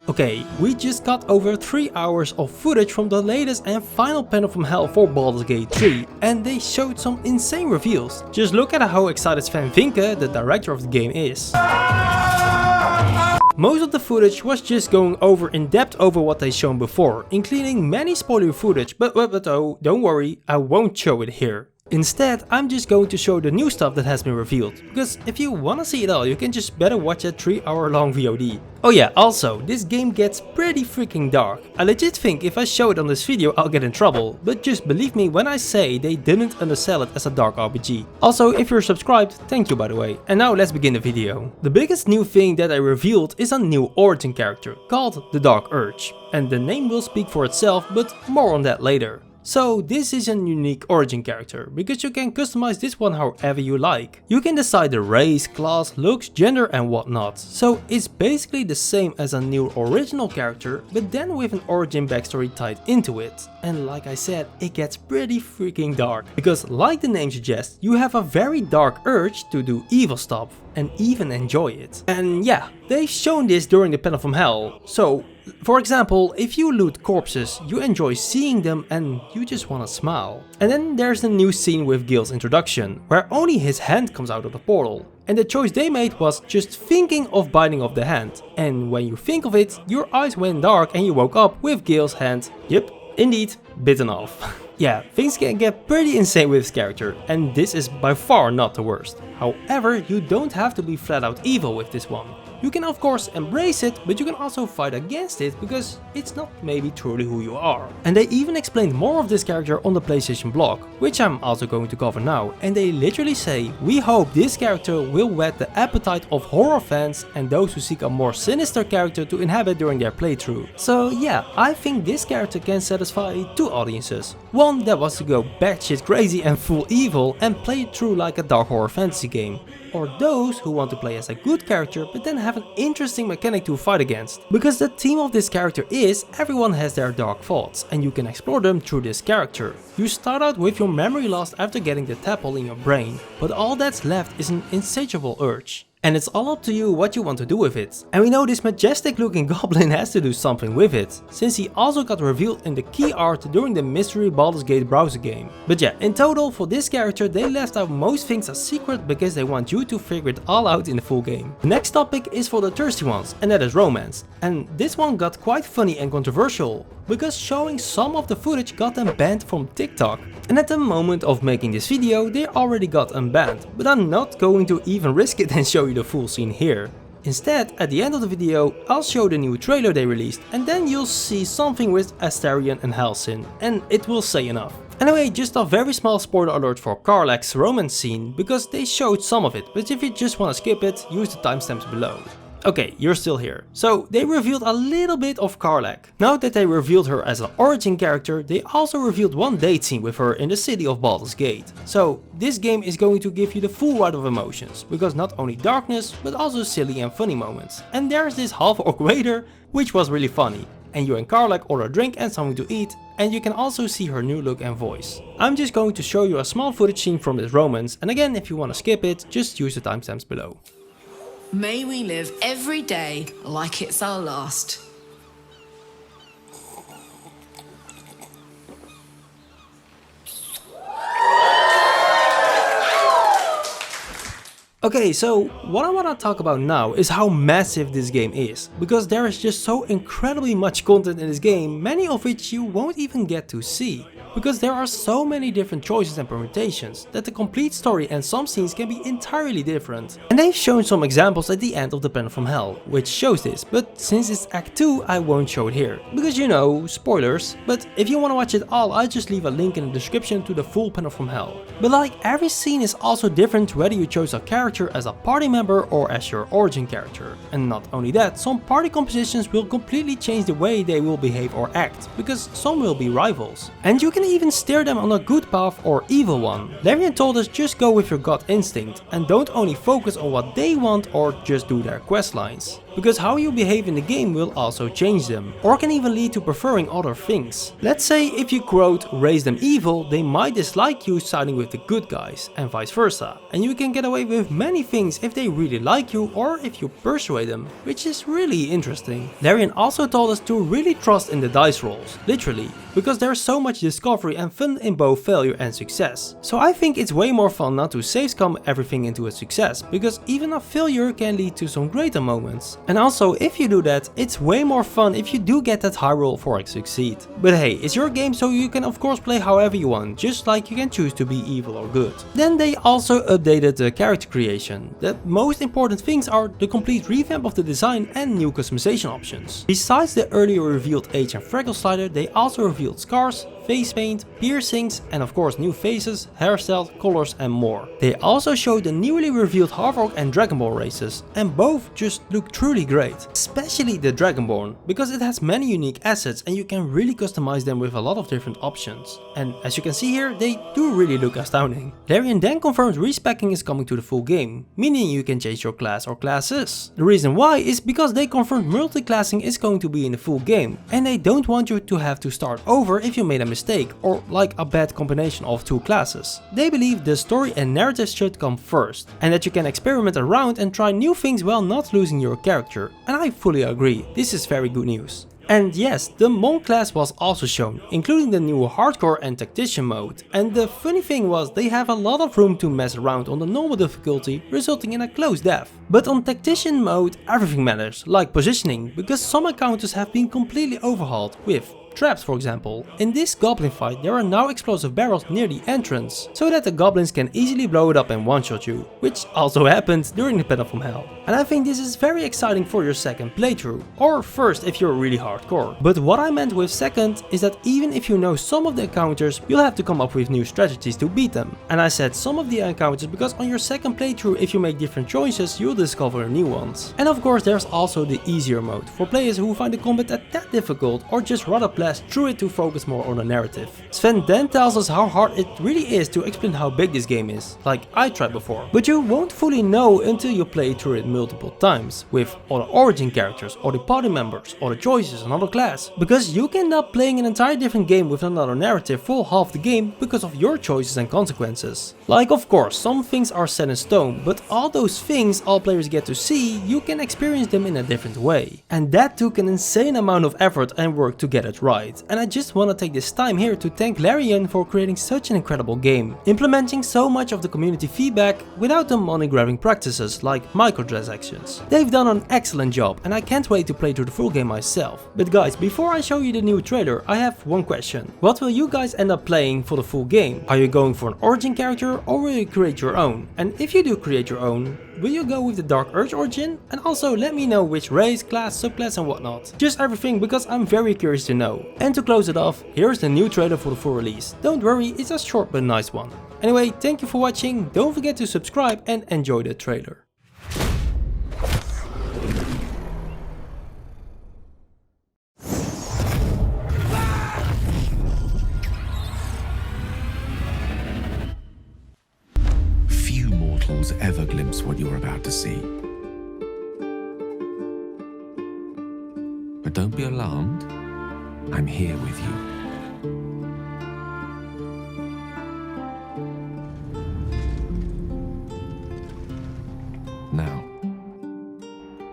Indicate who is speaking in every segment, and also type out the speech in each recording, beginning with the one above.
Speaker 1: Okay, we just got over 3 hours of footage from the latest and final panel from Hell for Baldur's Gate 3, and they showed some insane reveals. Just look at how excited Sven Vinke, the director of the game, is. Most of the footage was just going over in depth over what they shown before, including many spoiler footage, but oh, don't worry, I won't show it here. Instead, I'm just going to show the new stuff that has been revealed, because if you wanna see it all, you can just better watch a 3-hour long VOD. Oh yeah, also, this game gets pretty freaking dark. I legit think if I show it on this video I'll get in trouble, but just believe me when I say they didn't undersell it as a dark RPG. Also, if you're subscribed, thank you by the way. And now let's begin the video. The biggest new thing that I revealed is a new origin character, called the Dark Urge. And the name will speak for itself, but more on that later. So this is a unique origin character, because you can customize this one however you like. You can decide the race, class, looks, gender and whatnot. So it's basically the same as a new original character, but then with an origin backstory tied into it. And like I said, it gets pretty freaking dark. Because like the name suggests, you have a very dark urge to do evil stuff and even enjoy it. And yeah, they've shown this during the panel from Hell. So for example, if you loot corpses, you enjoy seeing them and you just wanna smile. And then there's the new scene with Gil's introduction, where only his hand comes out of the portal. And the choice they made was just thinking of biting off the hand. And when you think of it, your eyes went dark and you woke up with Gil's hand, yep, indeed, bitten off. Yeah, things can get pretty insane with this character, and this is by far not the worst. However, you don't have to be flat out evil with this one. You can of course embrace it, but you can also fight against it because it's not maybe truly who you are. And they even explained more of this character on the PlayStation blog, which I'm also going to cover now, and they literally say, we hope this character will whet the appetite of horror fans and those who seek a more sinister character to inhabit during their playthrough. So yeah, I think this character can satisfy two audiences. One that wants to go batshit crazy and full evil and play it through like a dark horror fantasy game. Or those who want to play as a good character but then have an interesting mechanic to fight against. Because the theme of this character is everyone has their dark thoughts and you can explore them through this character. You start out with your memory lost after getting the tadpole in your brain, but all that's left is an insatiable urge. And it's all up to you what you want to do with it. And we know this majestic looking goblin has to do something with it, since he also got revealed in the key art during the mystery Baldur's Gate browser game. But yeah, in total for this character they left out most things a secret because they want you to figure it all out in the full game. The next topic is for the thirsty ones, and that is romance. And this one got quite funny and controversial, because showing some of the footage got them banned from TikTok. And at the moment of making this video they already got unbanned, but I'm not going to even risk it and show you the full scene here. Instead, at the end of the video, I'll show the new trailer they released, and then you'll see something with Astarion and Halsin, and it will say enough. Anyway, just a very small spoiler alert for Karlach's romance scene, because they showed some of it, but if you just wanna skip it, use the timestamps below. Okay, you're still here. So they revealed a little bit of Karlach. Now that they revealed her as an origin character, they also revealed one date scene with her in the city of Baldur's Gate. So this game is going to give you the full ride of emotions, because not only darkness, but also silly and funny moments. And there's this half-orc waiter, which was really funny. And you and Karlach order a drink and something to eat, and you can also see her new look and voice. I'm just going to show you a small footage scene from this romance, and again, if you want to skip it, just use the timestamps below.
Speaker 2: May we live every day like it's our last.
Speaker 1: Okay, so what I want to talk about now is how massive this game is, because there is just so incredibly much content in this game, many of which you won't even get to see. Because there are so many different choices and permutations that the complete story and some scenes can be entirely different. And they've shown some examples at the end of the panel from Hell, which shows this, but since it's Act 2 I won't show it here. Because you know, spoilers, but if you want to watch it all I'll just leave a link in the description to the full panel from Hell. But like every scene is also different whether you chose a character as a party member or as your origin character. And not only that, some party compositions will completely change the way they will behave or act, because some will be rivals. And you can even steer them on a good path or evil one. Larian told us just go with your gut instinct and don't only focus on what they want or just do their quest lines. Because how you behave in the game will also change them, or can even lead to preferring other things. Let's say if you quote raise them evil, they might dislike you siding with the good guys, and vice versa. And you can get away with many things if they really like you or if you persuade them, which is really interesting. Larian also told us to really trust in the dice rolls, literally, because there's so much discovery and fun in both failure and success. So I think it's way more fun not to save scum everything into a success, because even a failure can lead to some greater moments. And also, if you do that, it's way more fun if you do get that high roll for a succeed. But hey, it's your game, so you can of course play however you want, just like you can choose to be evil or good. Then they also updated the character creation. The most important things are the complete revamp of the design and new customization options. Besides the earlier revealed age and freckle slider, they also revealed scars, face paint, piercings, and of course new faces, hairstyles, colors and more. They also showed the newly revealed Half-Orc and Dragonborn races, and both just look truly great. Especially the Dragonborn, because it has many unique assets and you can really customize them with a lot of different options. And as you can see here, they do really look astounding. Larian then confirmed respeccing is coming to the full game, meaning you can change your class or classes. The reason why is because they confirmed multiclassing is going to be in the full game, and they don't want you to have to start over if you made a mistake or like a bad combination of two classes. They believe the story and narrative should come first, and that you can experiment around and try new things while not losing your character, and I fully agree, this is very good news. And yes, the Monk class was also shown, including the new Hardcore and Tactician mode. And the funny thing was, they have a lot of room to mess around on the normal difficulty, resulting in a close death. But on Tactician mode, everything matters, like positioning, because some encounters have been completely overhauled, with traps for example. In this goblin fight there are now explosive barrels near the entrance, so that the goblins can easily blow it up and one-shot you, which also happened during the Battle from Hell. And I think this is very exciting for your second playthrough, or first if you're really hardcore. But what I meant with second is that even if you know some of the encounters, you'll have to come up with new strategies to beat them. And I said some of the encounters because on your second playthrough, if you make different choices, you'll discover new ones. And of course there's also the easier mode, for players who find the combat a tad difficult or just rather blast through it to focus more on the narrative. Sven then tells us how hard it really is to explain how big this game is, like I tried before. But you won't fully know until you play through it multiple times, with all the origin characters, or the party members, or the choices, another class. Because you can end up playing an entire different game with another narrative for half the game because of your choices and consequences. Like of course, some things are set in stone, but all those things all players get to see, you can experience them in a different way. And that took an insane amount of effort and work to get it right. And I just want to take this time here to thank Larian for creating such an incredible game, implementing so much of the community feedback without the money-grabbing practices like microtransactions. They've done an excellent job and I can't wait to play through the full game myself. But guys, before I show you the new trailer, I have one question. What will you guys end up playing for the full game? Are you going for an origin character or will you create your own? And if you do create your own, will you go with the Dark Urge origin? And also let me know which race, class, subclass and whatnot. Just everything, because I'm very curious to know. And to close it off, here's the new trailer for the full release. Don't worry, it's a short but nice one. Anyway, thank you for watching, don't forget to subscribe and enjoy the trailer.
Speaker 3: Few mortals ever glimpse what you're about to see. But don't be alarmed, I'm here with you. Now,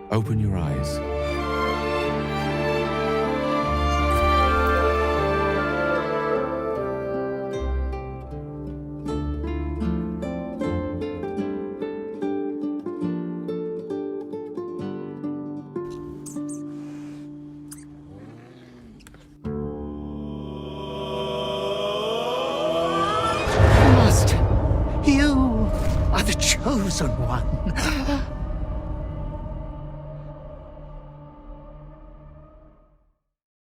Speaker 3: open your eyes.
Speaker 4: You are the chosen one.